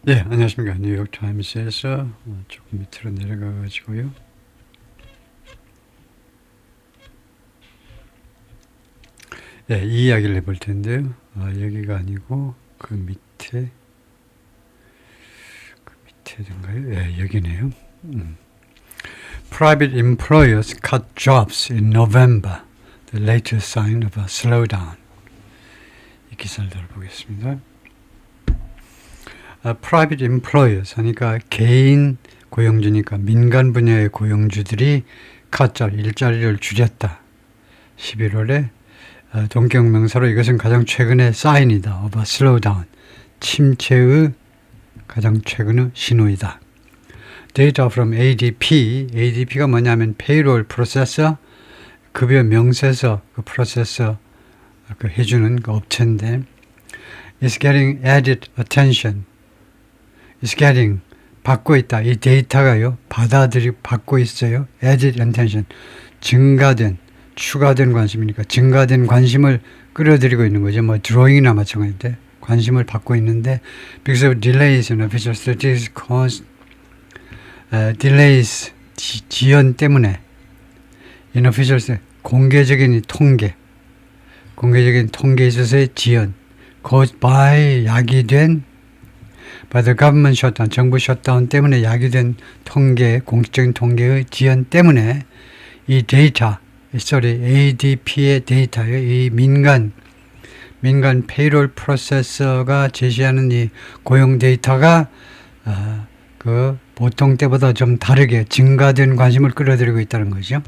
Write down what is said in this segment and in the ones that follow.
네, 안녕하십니까. 뉴욕타임스에서 조금 밑으로 내려가가지고요. 네, 이 이야기를 해볼 텐데요. 여기가 아니고 그 밑에든가요? 네, 여기네요. Private employers cut jobs in November. The latest sign of a slowdown. 이 기사를 들어보겠습니다. private employers 하니까 개인 고용주니까 민간 분야의 고용주들이 일자리를 줄였다. 11월에 동격명사로 이것은 가장 최근의 사인이다. of a slowdown. 침체의 가장 최근의 신호이다. Data from ADP. ADP가 뭐냐면 payroll processor, 급여 명세서 그 프로세서 해주는 그 업체인데 is getting added attention. is getting 받고 있다. 이 데이터가요. 받고 있어요. added attention. 추가된 관심이니까 증가된 관심을 끌어들이고 있는 거죠. 뭐 드로잉이나 마찬가지인데 관심을 받고 있는데 because of delays in official statistics caused delays 지연 때문에 in official 공개적인 통계에 있어서의 지연 caused by 야기된 by the government shutdown, 정부 셧다운 때문에 야기된 공식적인 통계의 지연 때문에 이 데이터, ADP의 데이터요, 이 민간 페이롤 프로세서가 제시하는 이 고용 데이터가 그 보통 때보다 좀 다르게 증가된 관심을 끌어들이고 있다는 거죠.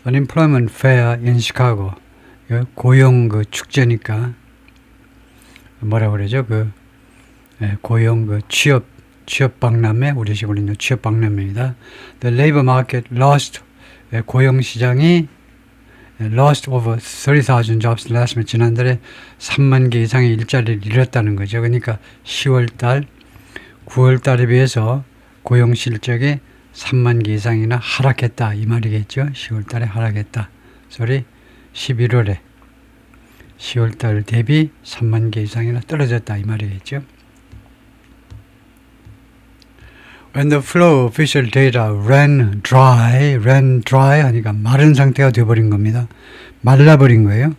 Unemployment Fair in Chicago, 고용 그 축제니까 뭐라 그러죠? 고용 취업 박람회, 우리식으로는 취업 박람회입니다. The labor market lost, 고용 시장이 lost over 30,000 jobs last month. 지난달에 3만 개 이상의 일자리를 잃었다는 거죠. 그러니까 10월달, 9월달에 비해서 고용 실적이 3만 개 이상이나 하락했다 이 말이겠죠. 10월달에 하락했다. 10월달 대비 3만 개 이상이나 떨어졌다 이 말이겠죠. When the flow of official data ran dry 하니까 마른 상태가 되어버린 겁니다. 말라버린 거예요.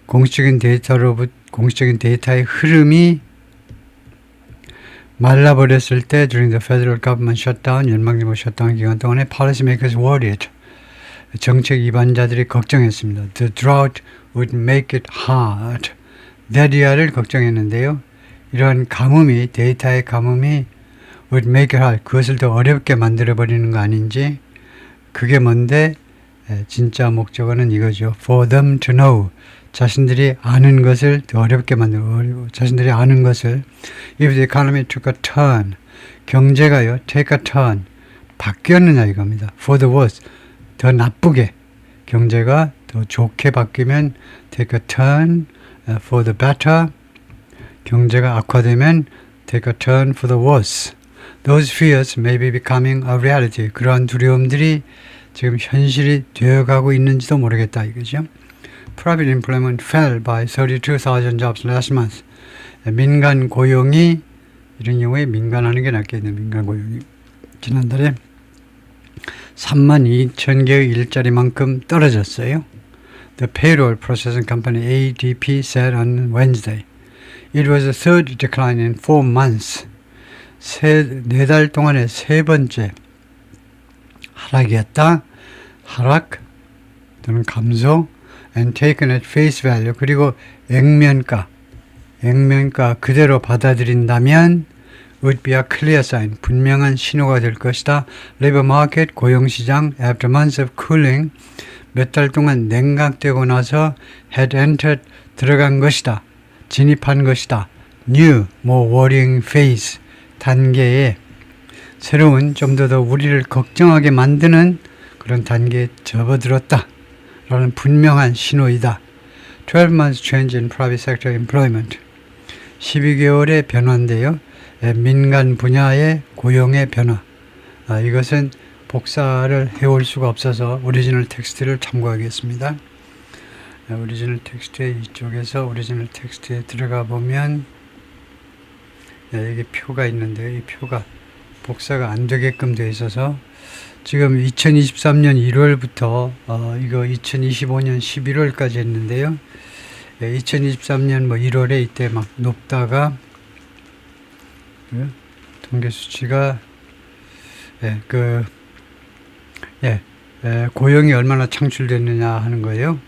공식적인 데이터의 흐름이 말라버렸을 때 during the federal government shutdown, 연방정부 셧다운 기간 동안에 policymakers worried. 정책 위반자들이 걱정했습니다. The drought would make it hard. 데리아를 걱정했는데요. 이러한 데이터의 가뭄이 would make it hard. 그것을 더 어렵게 만들어버리는 거 아닌지. 그게 뭔데? 진짜 목적어는 이거죠. For them to know. 자신들이 아는 것을 더 어렵게 자신들이 아는 것을 if the economy took a turn. 경제가요. take a turn. 바뀌었느냐 이겁니다. For the worse. 더 나쁘게. 경제가 더 좋게 바뀌면 take a turn for the better. 경제가 악화되면 take a turn for the worse. Those fears may be becoming a reality. 그러한 두려움들이 지금 현실이 되어가고 있는지도 모르겠다 이거죠. Private employment fell by 32,000 jobs last month. 민간 고용이 이런 경우에 민간하는 게 낫겠네요. 민간 고용이 지난달에 32,000개의 일자리만큼 떨어졌어요. The payroll processing company ADP said on Wednesday. It was the third decline in 4 months. 4달 동안의 세 번째 하락이었다. 하락 또는 감소 and taken at face value. 그리고 액면가 그대로 받아들인다면 would be a clear sign. 분명한 신호가 될 것이다. Labor market, 고용시장, after months of cooling, 몇 달 동안 냉각되고 나서 had entered, 들어간 것이다. 진입한 것이다. New, more worrying phase, 단계에 새로운 좀 더 우리를 걱정하게 만드는 그런 단계에 접어들었다. 라는 분명한 신호이다. 12 months change in private sector employment. 12개월의 변화인데요. 민간 분야의 고용의 변화. 이것은 복사를 해올 수가 없어서 오리지널 텍스트를 참고하겠습니다. 오리지널 텍스트에 이쪽에서 오리지널 텍스트에 들어가 보면 여기 표가 있는데 이 표가 복사가 안 되게끔 되어 있어서 지금 2023년 1월부터 이거 2025년 11월까지 했는데요. 2023년 뭐 1월에 이때 막 높다가 통계 수치가 고용이 얼마나 창출됐느냐 하는 거예요.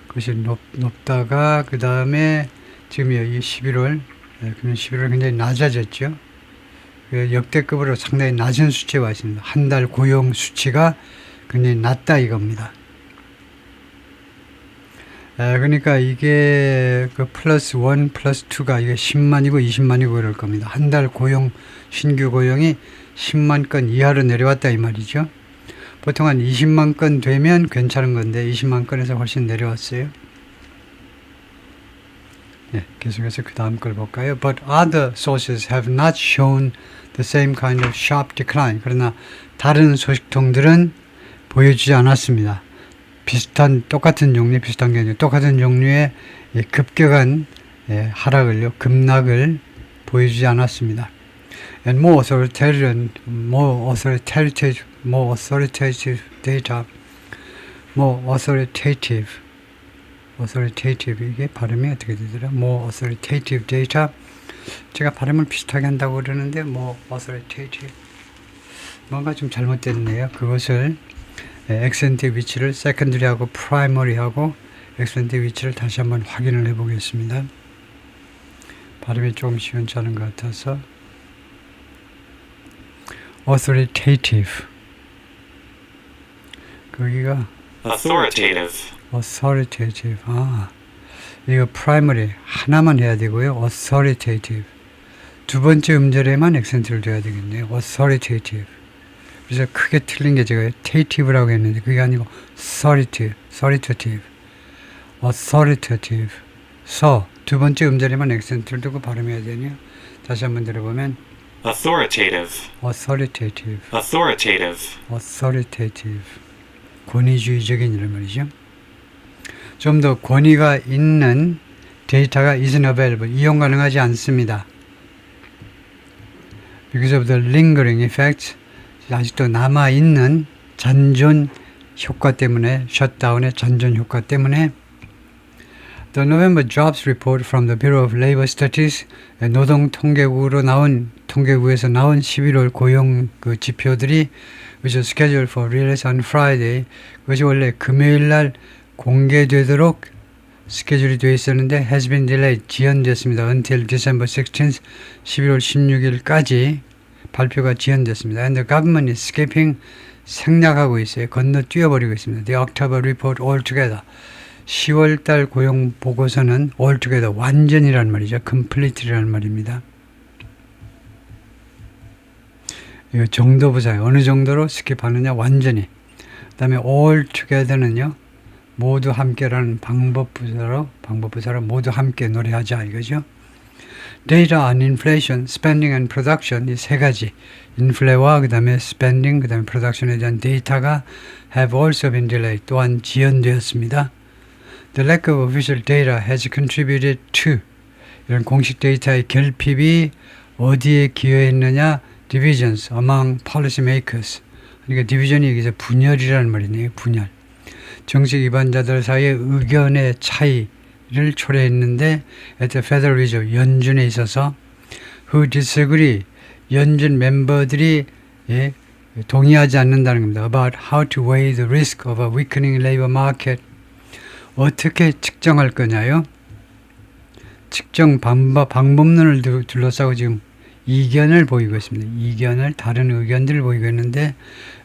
그것이 높다가 그 다음에 지금 이 11월 그러면 11월 굉장히 낮아졌죠. 역대급으로 상당히 낮은 수치에 와 있습니다. 한 달 고용 수치가 굉장히 낮다 이겁니다. 그러니까 이게 그 플러스 1 플러스 2가 이게 10만이고 20만이고 그럴 겁니다. 한 달 고용 신규 고용이 10만 건 이하로 내려왔다 이 말이죠. 보통 한 20만 건 되면 괜찮은 건데 20만 건에서 훨씬 내려왔어요. 계속해서 그 다음 걸 볼까요? But other sources have not shown the same kind of sharp decline. 그러나 다른 소식통들은 보여주지 않았습니다. 똑같은 종류, 비슷한 게 아니라 똑같은 종류의 급격한 급락을 보여주지 않았습니다. And more authoritative data, authoritative 이게 발음이 어떻게 되더라? more authoritative data. 제가 발음을 비슷하게 한다고 그러는데 more authoritative 뭔가 좀 잘못됐네요. 그것을 액센트 위치를 세컨더리하고 프라이머리하고 액센트 위치를 다시 한번 확인을 해 보겠습니다. 발음이 조금 시원치 않은 것 같아서 authoritative 거기가 authoritative 이거 primary 하나만 해야 되고요. authoritative 두 번째 음절에만 액센트를 둬야 되겠네요. authoritative 그래서 크게 틀린 게 제가 tative라고 했는데 그게 아니고 authoritative 두 번째 음절에만 액센트를 두고 발음해야 되네요. 다시 한번 들어보면 authoritative 권위주의적인 이런 말이죠. 좀 더 권위가 있는 데이터가 isn't available 이용 가능하지 않습니다. Because of the lingering effects 아직도 남아있는 잔존 효과 때문에 셧다운의 잔존 효과 때문에 The November Jobs Report from the Bureau of Labor Statistics 통계국에서 나온 11월 고용 그 지표들이 which was scheduled for release on Friday 그것이 원래 금요일 날 공개되도록 스케줄이 되어 있었는데 has been delayed 지연됐습니다. until December 16th 11월 16일까지 발표가 지연됐습니다. And the government is skipping 생략하고 있어요. 건너뛰어버리고 있습니다. The October report altogether 10월달 고용 보고서는 altogether 완전이란 말이죠. complete라는 말입니다. 이거 정도부사예요. 어느 정도로 스킵하느냐 완전히. 그 다음에 altogether는요. 모두 함께라는 방법부사로 모두 함께 노래하자 이거죠. Data on inflation, spending and production 이 세 가지 인플레와 그 다음에 spending 그 다음에 production에 대한 데이터가 have also been delayed 또한 지연되었습니다. The lack of official data has contributed to 이런 공식 데이터의 결핍이 어디에 기여했느냐 divisions among policymakers 그러니까 디비전이 여기서 분열이라는 말이네요. 분열 정책 위반자들 사이의 의견의 차이를 초래했는데 at the Federal Reserve 연준에 있어서 who disagree 연준 멤버들이 동의하지 않는다는 겁니다. about how to weigh the risk of a weakening labor market 어떻게 측정할 거냐요? 측정 방법론을 둘러싸고 지금 이견을 보이고 있습니다. 다른 의견들을 보이고 있는데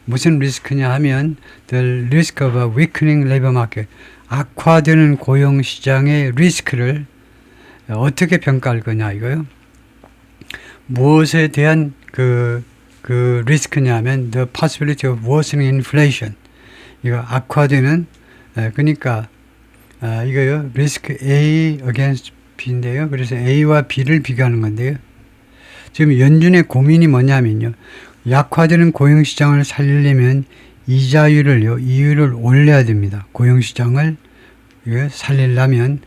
무슨 리스크냐 하면 the risk of a weakening labor market 악화되는 고용시장의 리스크를 어떻게 평가할 거냐 이거요. 무엇에 대한 그 리스크냐 하면 the possibility of worsening inflation 이거 악화되는 그러니까 이거요. 리스크 A against B인데요. 그래서 A와 B를 비교하는 건데요. 지금 연준의 고민이 뭐냐면요. 약화되는 고용시장을 살리려면 이율을 올려야 됩니다. 고용시장을 살리려면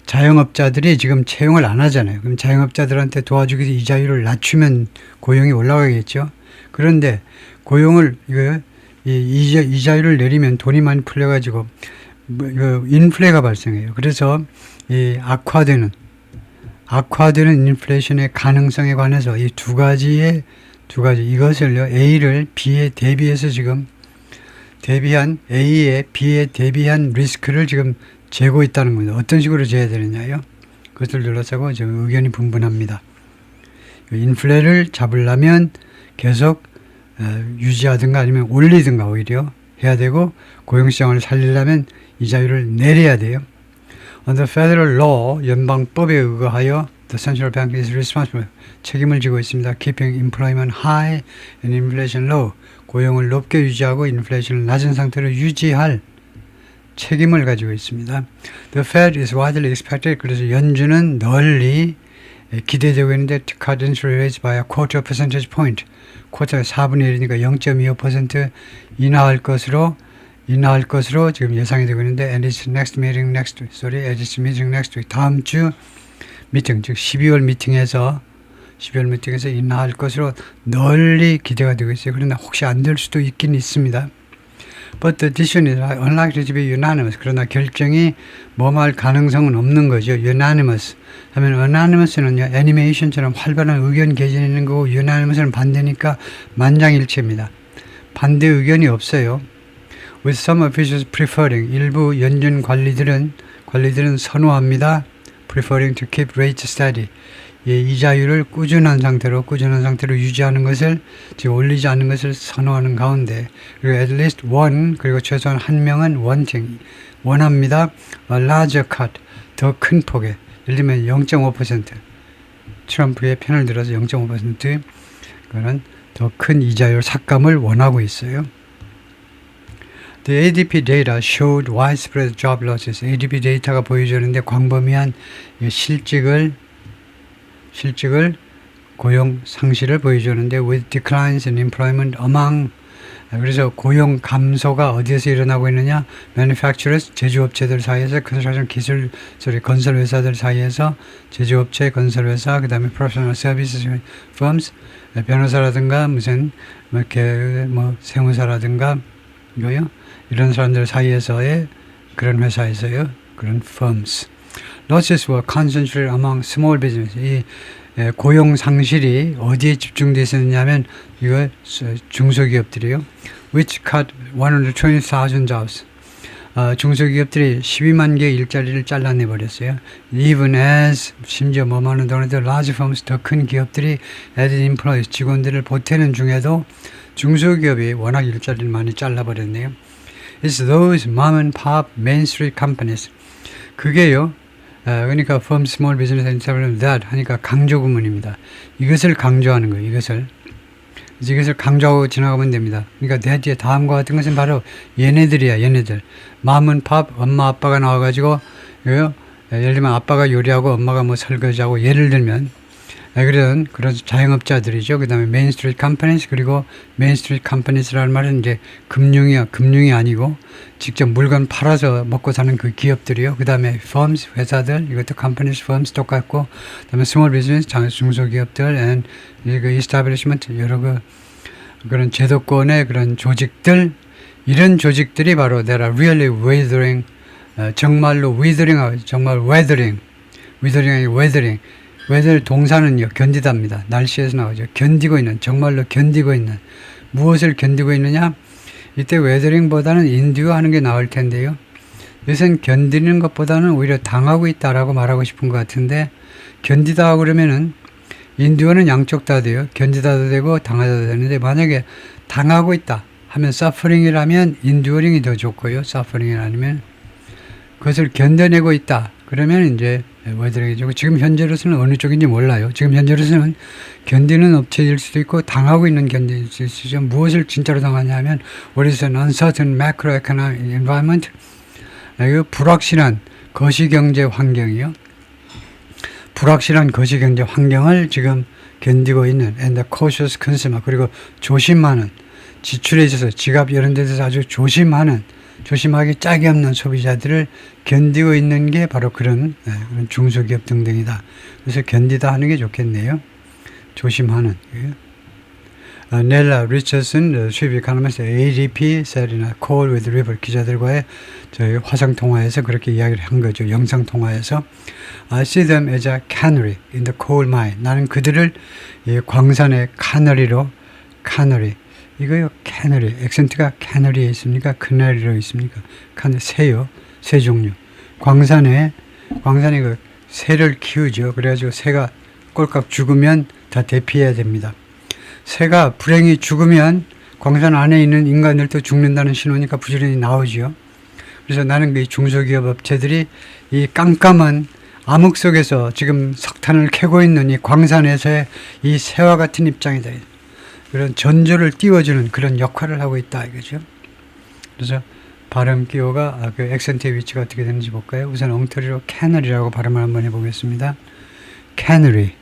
자영업자들이 지금 채용을 안 하잖아요. 그럼 자영업자들한테 도와주기 위해서 이자율을 낮추면 고용이 올라가겠죠. 그런데 고용을 이자율을 내리면 돈이 많이 풀려가지고 인플레가 발생해요. 그래서 이 악화되는 인플레이션의 가능성에 관해서 이 두 가지 이것을요 A를 B에 대비해서 지금 A에 B에 대비한 리스크를 지금 재고 있다는 겁니다. 어떤 식으로 재야 되느냐요? 그것을 둘러싸고 지금 의견이 분분합니다. 인플레를 잡으려면 계속 유지하든가 아니면 올리든가 오히려 해야 되고 고용시장을 살리려면 이자율을 내려야 돼요. Under federal law, 연방법에 의거하여 the central bank is responsible. 책임을 지고 있습니다. Keeping employment high and inflation low. 고용을 높게 유지하고 인플레이션을 낮은 상태로 유지할 책임을 가지고 있습니다. The Fed is widely expected. 그래서 연준은 널리 기대되고 있는데 to cut interest rates by a quarter percentage point. 쿼터가 4분의 1이니까 0.25% 인하할 것으로 지금 예상이 되고 있는데 at its meeting next week. 다음 주 미팅, 즉 12월 미팅에서 인하할 것으로 널리 기대가 되고 있어요. 그러나 혹시 안 될 수도 있긴 있습니다. But the decision is unlikely to be unanimous. 그러나 결정이 뭐할 가능성은 없는 거죠. Unanimous 하면 unanimous는요 애니메이션처럼 활발한 의견 개진이 있는 거고 unanimous는 반대니까 만장일치입니다. 반대 의견이 없어요. With some officials preferring, 일부 연준 관리들은 선호합니다. Preferring to keep rates steady. 이자율을 꾸준한 상태로 유지하는 것을, 즉 올리지 않는 것을 선호하는 가운데, 그리고 at least one, 그리고 최소한 한 명은 원합니다. A larger cut, 더 큰 폭에, 예를 들면 0.5%, 트럼프의 편을 들어서 0.5% 그런 더 큰 이자율 삭감을 원하고 있어요. The ADP data showed widespread job losses. ADP 데이터가 보여주는데 광범위한 실직을 고용 상실을 보여주는데 with declines in employment among, 그래서 고용 감소가 어디에서 일어나고 있느냐? manufacturers, 제조업체들 사이에서, 건설 회사들 사이에서, 제조업체, 건설 회사, 그 다음에 professional services firms, 변호사라든가 무슨 세무사라든가 이런 사람들 사이에서의 그런 회사에서요, 그런 firms. Losses were concentrated among small business. 이 고용 상실이 어디에 집중되어 있었냐면 이거 중소기업들이요. Which cut 120,000 jobs. 중소기업들이 12만 개의 일자리를 잘라내 버렸어요. Even as 심지어 뭐만은 더라도 large firms, 더 큰 기업들이 added employees, 직원들을 보태는 중에도 중소기업이 워낙 일자리를 많이 잘라버렸네요. It's those mom and pop main street companies. 그게요. 그러니까 from small business and that 하니까 강조 구문입니다. 이것을 강조하는 거예요. 이것을 강조하고 지나가면 됩니다. 그러니까 내 뒤에 다음과 같은 것은 바로 얘네들이야. 얘네들. mom and pop, 엄마 아빠가 나와가지고 예를 들면 아빠가 요리하고 엄마가 뭐 설거지하고 예를 들면 그런 자영업자들이죠. 그 다음에 메인 스트리트 컴퍼니스, 그리고 메인 스트리트 컴퍼니스라는 말은 이제 금융이 아니고 직접 물건 팔아서 먹고 사는 그 기업들이요. 그 다음에 firms, 회사들, 이것도 컴퍼니스, firms 똑같고, 그 다음에 small business, 중소기업들, and establishment, 여러 그런 제도권의 그런 조직들, 이런 조직들이 바로 that are really weathering, 정말로 weathering, 정말 weathering, weather 동사는요, 견디다입니다. 날씨에서 나오죠. 정말로 견디고 있는. 무엇을 견디고 있느냐? 이때 weathering보다는 endure 하는 게 나을 텐데요. 이것은 견디는 것보다는 오히려 당하고 있다라고 말하고 싶은 것 같은데, 견디다 그러면은 endure는 양쪽 다 돼요. 견디다도 되고 당하다도 되는데, 만약에 당하고 있다 하면 suffering이라면 enduring이 더 좋고요. suffering이 아니면 그것을 견뎌내고 있다. 그러면 이제 weathering이죠. 지금 현재로서는 어느 쪽인지 몰라요. 지금 현재로서는 견디는 업체일 수도 있고 당하고 있는 견디일 수도 있죠. 무엇을 진짜로 당하냐면 what is an uncertain macroeconomic environment? 불확실한 거시경제 환경이요. 불확실한 거시경제 환경을 지금 견디고 있는 and the cautious consumer, 그리고 조심하는, 지출에 있어서 지갑 이런 데 대해서 아주 조심하는 조심하기 짝이 없는 소비자들을 견디고 있는 게 바로 그런 중소기업 등등이다. 그래서 견디다 하는 게 좋겠네요. 조심하는. 넬라 리처슨 수입 이카노미스트 ADP 셀이나 콜 위드 리버 기자들과의 저희 화상 통화에서 그렇게 이야기를 한 거죠. 영상 통화에서 I see them as a canary in the coal mine. 나는 그들을 광산의 카너리로 카너리 이거요 캐너리 액센트가 캐너리에 있습니까? 크나리로 있습니까? 새요 새 종류 광산에 그 새를 키우죠. 그래가지고 새가 꼴깍 죽으면 다 대피해야 됩니다. 새가 불행히 죽으면 광산 안에 있는 인간들도 죽는다는 신호니까 부지런히 나오지요. 그래서 나는 그 중소기업 업체들이 이 깜깜한 암흑 속에서 지금 석탄을 캐고 있는 이 광산에서의 이 새와 같은 입장이다. 그런 전조를 띄워주는 그런 역할을 하고 있다 이거죠. 그래서 발음 기호가 그 액센트의 위치가 어떻게 되는지 볼까요? 우선 엉터리로 캐너리라고 발음을 한번 해보겠습니다. 캐너리.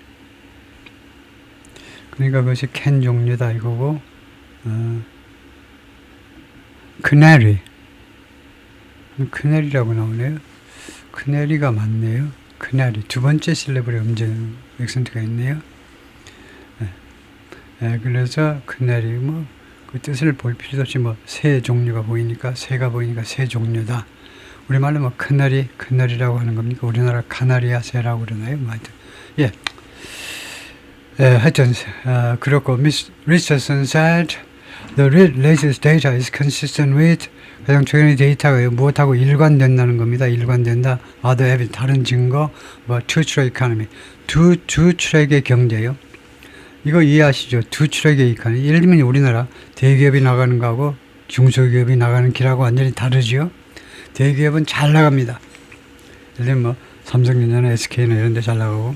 그러니까 그것이 캔 종류다 이거고 크네리. 크네리라고 나오네요. 크네리가 맞네요. 크네리. 두 번째 실레블의 음정 액센트가 있네요. 그래서 크네리 그 뜻을 볼 필요도 없이 새 종류가 보이니까 새가 보이니까 새 종류다. 우리말로 크네리라고 하는 겁니까? 우리나라 카나리아 새라고 그러나요? 하여튼 하여튼 그렇고 미스 리처슨 said the latest data is consistent with 가장 최근의 데이터가 무엇하고 일관된다는 겁니다. 일관된다. other evidence 다른 증거 two-track economy 두 트랙의 경제요. 이거 이해하시죠? 두 트랙의 이카노미. 예를 들면 우리나라 대기업이 나가는 거하고 중소기업이 나가는 길하고 완전히 다르지요. 대기업은 잘 나갑니다. 예를 들면 삼성전자나 SK나 이런 데 잘 나가고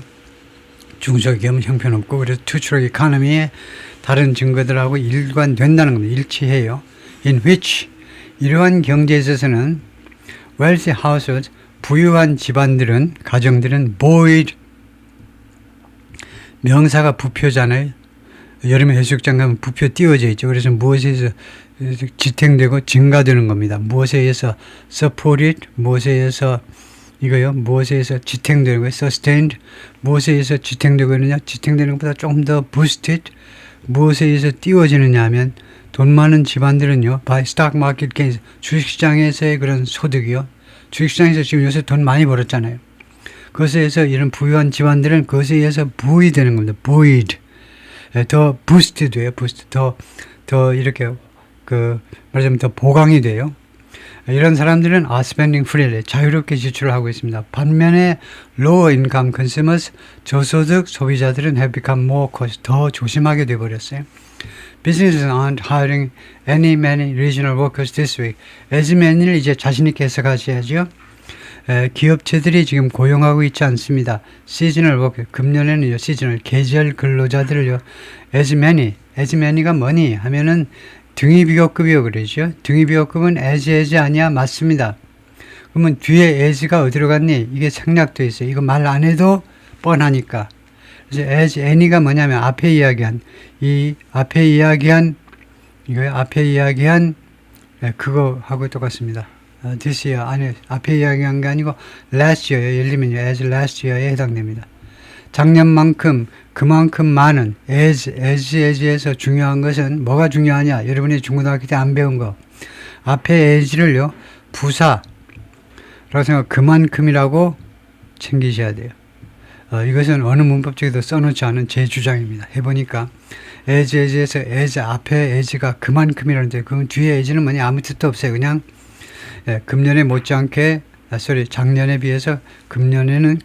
중소기업은 형편없고 그래서 투트랙 이코노미의 다른 증거들하고 일관된다는 겁니다. 일치해요. In which 이러한 경제에 있어서는 wealthy households 부유한 집안들은 가정들은 buoyed 명사가 부표잖아요. 여름에 해수욕장 가면 부표 띄워져 있죠. 그래서 무엇에 의해서 지탱되고 증가되는 겁니다. 무엇에 의해서 supported, 무엇에 의해서 이거요. 무엇에 의해서 지탱되는 거예요. sustained, 무엇에 의해서 지탱되고 있느냐. 지탱되는 것보다 조금 더 boosted, 무엇에 의해서 띄워지느냐 하면 돈 많은 집안들은요. by stock market gains, 주식시장에서의 그런 소득이요. 주식시장에서 지금 요새 돈 많이 벌었잖아요. 그것에 의해서 이런 부유한 집안들은 그것에 의해서 부의되는 겁니다. buoyed. 더 부스트 돼요. 부스트. 더 이렇게 말하자면 더 보강이 돼요. 이런 사람들은 are spending freely. 자유롭게 지출을 하고 있습니다. 반면에 lower income consumers, 저소득 소비자들은 have become more cautious. 더 조심하게 돼버렸어요. Businesses aren't hiring many regional workers this week. as many를 이제 자신있게 해석하셔야죠. 기업체들이 지금 고용하고 있지 않습니다. 시즈널 워크, 금년에는 시즈널 계절 근로자들을요. as many가 뭐니 하면은 등위비교급이요 그러죠. 등위비교급은 as 아니야 맞습니다. 그러면 뒤에 as가 어디로 갔니? 이게 생략돼 있어요. 이거 말 안 해도 뻔하니까. 그래서 as any가 뭐냐면 앞에 이야기한 그거하고 똑같습니다. this year 아니 앞에 이야기한 게 아니고 last year 예를 들면 as last year에 해당됩니다. 작년만큼 그만큼 많은 as에서 중요한 것은 뭐가 중요하냐? 여러분이 중고등학교 때 안 배운 거 앞에 as를요 부사라고 생각 그만큼이라고 챙기셔야 돼요. 이것은 어느 문법책에도 써놓지 않은 제 주장입니다. 해보니까 as에서 as 앞에 as가 그만큼이라는데 그럼 뒤에 as는 뭐냐 아무 뜻도 없어요. 그냥 금년에 못지않게 작년에 비해서 금년에는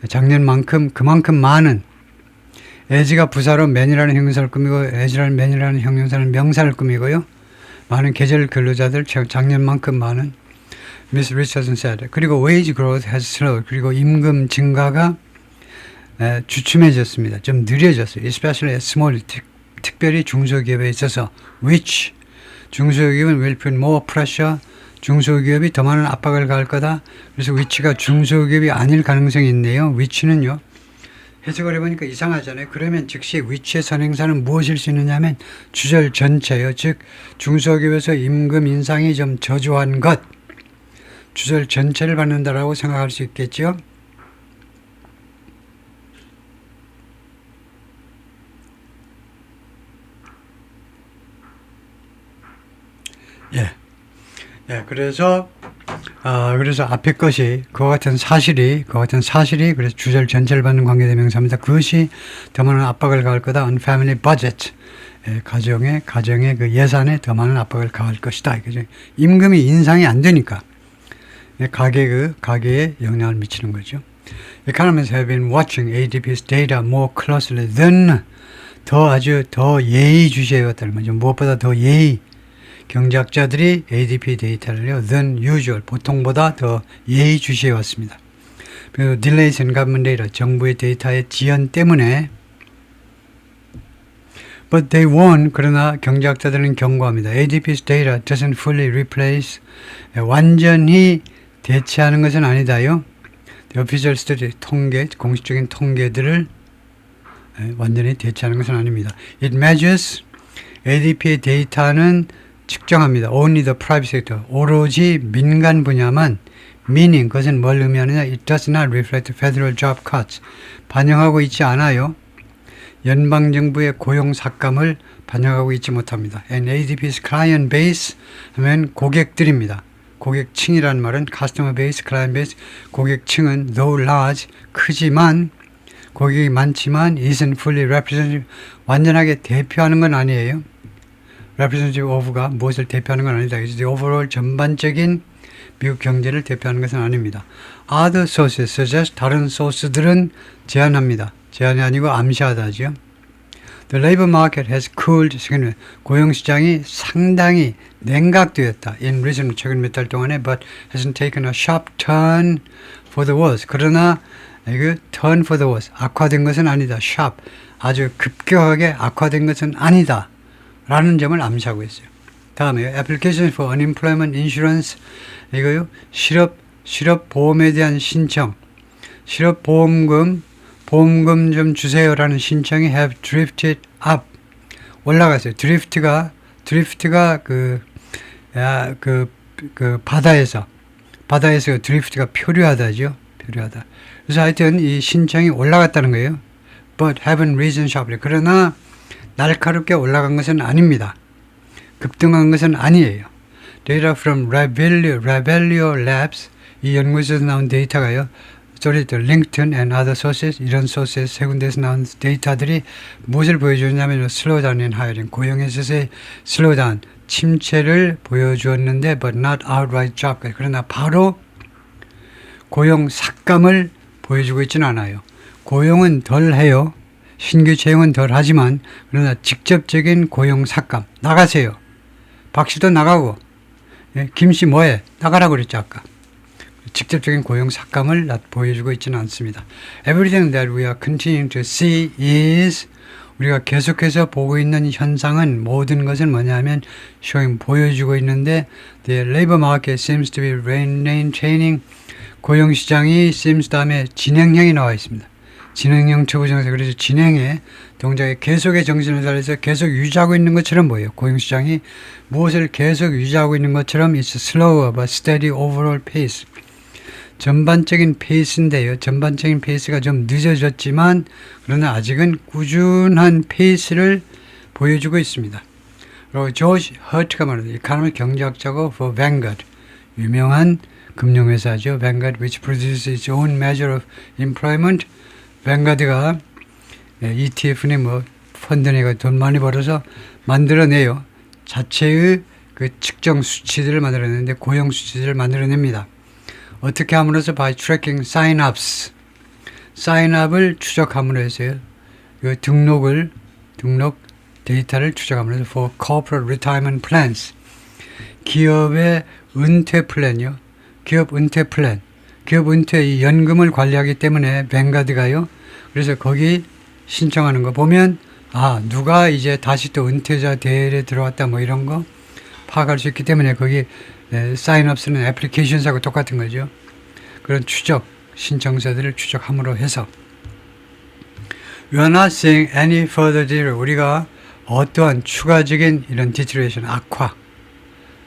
작년만큼 그만큼 많은 as가 부사로 man이라는 형용사를 꾸미고 man이라는 형용사는 명사를 꾸미고요. 많은 계절 근로자들 작년만큼 많은 Miss Richardson said. 그리고 wage growth has slowed. 그리고 임금 증가가 주춤해졌습니다. 좀 느려졌어요. Especially at small, 특별히 중소기업에 있어서 which 중소기업은 will put more pressure. 중소기업이 더 많은 압박을 가할 거다. 그래서 위치가 중소기업이 아닐 가능성이 있네요. 위치는요. 해석을 해보니까 이상하잖아요. 그러면 즉시 위치의 선행사는 무엇일 수 있느냐 하면 주절 전체요. 즉 중소기업에서 임금 인상이 좀 저조한 것, 주절 전체를 받는다라고 생각할 수 있겠죠. 예. 예, 그래서 앞에 것이 그와 같은 사실이 그래서 주절 전체를 받는 관계대명사입니다. 그것이 더 많은 압박을 가할 거다. on family budget. 예, 가정의 그 예산에 더 많은 압박을 가할 것이다. 이거죠. 임금이 인상이 안 되니까 예, 가계에 영향을 미치는 거죠. Economists have been watching ADP's data more closely than 더 예의주시해 왔다는 거죠. 무엇보다 더 경제학자들이 ADP 데이터를요, than usual, 보통보다 더 예의주시해 왔습니다. 그리고 delays in government data, 정부의 데이터의 지연 때문에 But they warn, 그러나 경제학자들은 경고합니다. ADP's data doesn't fully replace, 완전히 대체하는 것은 아니다요. The official study, 공식적인 통계들을 완전히 대체하는 것은 아닙니다. It measures, ADP의 데이터는 측정합니다. Only the private sector, 오로지 민간 분야만, meaning, 그것은 뭘 의미하느냐? It does not reflect federal job cuts, 반영하고 있지 않아요. 연방정부의 고용 삭감을 반영하고 있지 못합니다. And ADP's client base 하면 고객들입니다. 고객층이라는 말은 customer base, client base, 고객층은 though large, 크지만, 고객이 많지만 isn't fully representative, 완전하게 대표하는 건 아니에요. representative of가 무엇을 대표하는 건 아니다. 그래서 overall 전반적인 미국 경제를 대표하는 것은 아닙니다. Other sources suggest, 다른 소스들은 제안합니다. 제안이 아니고 암시하다죠. The labor market has cooled, 고용시장이 상당히 냉각되었다. In recent, 최근 몇 달 동안에, but hasn't taken a sharp turn for the worse. 그러나 이거 turn for the worse, 악화된 것은 아니다. sharp, 아주 급격하게 악화된 것은 아니다. 라는 점을 암시하고 있어요. 다음에 application for unemployment insurance, 이거요. 실업보험에 대한 신청, 실업보험금 좀 주세요라는 신청이 have drifted up, 올라갔어요. 드리프트가 바다에서 드리프트가 표류하다죠. 표류하다. 그래서 하여튼 이 신청이 올라갔다는 거예요. But haven't risen sharply. 그러나 날카롭게 올라간 것은 아닙니다. 급등한 것은 아니에요. Data from Revelio Labs, 이 연구소에서 나온 데이터가요. 링크튼 and other sources, 이런 소스에서 세 군데에서 나온 데이터들이 무엇을 보여주냐면 slowdown in hiring, 고용에 있어서의 slowdown, 침체를 보여주었는데 but not outright job, 그러나 바로 고용 삭감을 보여주고 있지는 않아요. 고용은 덜 해요. 신규 채용은 덜 하지만 그러나 직접적인 고용 삭감, 나가세요. 박씨도 나가고, 김씨 뭐해? 나가라고 그랬죠 아까. 직접적인 고용 삭감을 보여주고 있지는 않습니다. Everything that we are continuing to see is, 우리가 계속해서 보고 있는 현상은, 모든 것은 뭐냐면 showing, 보여주고 있는데 the labor market seems to be maintaining, 고용시장이 seems 다음에 진행형이 나와 있습니다. 진행형 초보정사, 그래서 진행의 동작에 계속의 정신을 달해서 계속 유지하고 있는 것처럼 보여요. 고용시장이 무엇을 계속 유지하고 있는 것처럼 it's slower but steady overall pace, 전반적인 페이스인데요. 전반적인 페이스가 좀 늦어졌지만 그러나 아직은 꾸준한 페이스를 보여주고 있습니다. 그리고 조지 허트가 말합니다. 이카노미 경제학자고 for Vanguard, 유명한 금융회사죠. Vanguard, which produces its own measure of employment. 뱅가드가 ETF니 펀드 내가 돈 많이 벌어서 만들어내요. 자체의 그 측정 수치들을 만들어내는데 고용 수치들을 만들어냅니다. 어떻게 함으로써 by tracking sign-ups, sign-up을 추적함으로 해서요. 그 등록 데이터를 추적함으로 해서 for corporate retirement plans, 기업의 은퇴 플랜이요. 기업 은퇴 이 연금을 관리하기 때문에 뱅가드가요. 그래서 거기 신청하는 거 보면 누가 이제 다시 또 은퇴자 대회에 들어왔다 이런 거 파악할 수 있기 때문에 거기 사인업스는 애플리케이션하고 똑같은 거죠. 그런 추적 신청서들을 추적함으로 해서 We are not seeing any further deterioration. 우리가 어떠한 추가적인 이런 deterioration, 악화,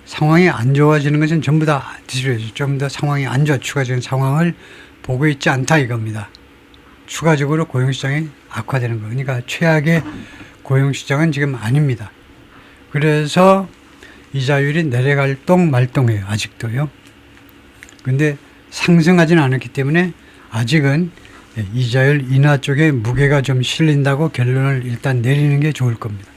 상황이 안 좋아지는 것은 전부 다 deterioration, 좀 더 상황이 안 좋아, 추가적인 상황을 보고 있지 않다 이겁니다. 추가적으로 고용시장이 악화되는 거. 그러니까 최악의 고용시장은 지금 아닙니다. 그래서 이자율이 내려갈 말동해요. 아직도요. 근데 상승하지는 않았기 때문에 아직은 이자율 인하 쪽에 무게가 좀 실린다고 결론을 일단 내리는 게 좋을 겁니다.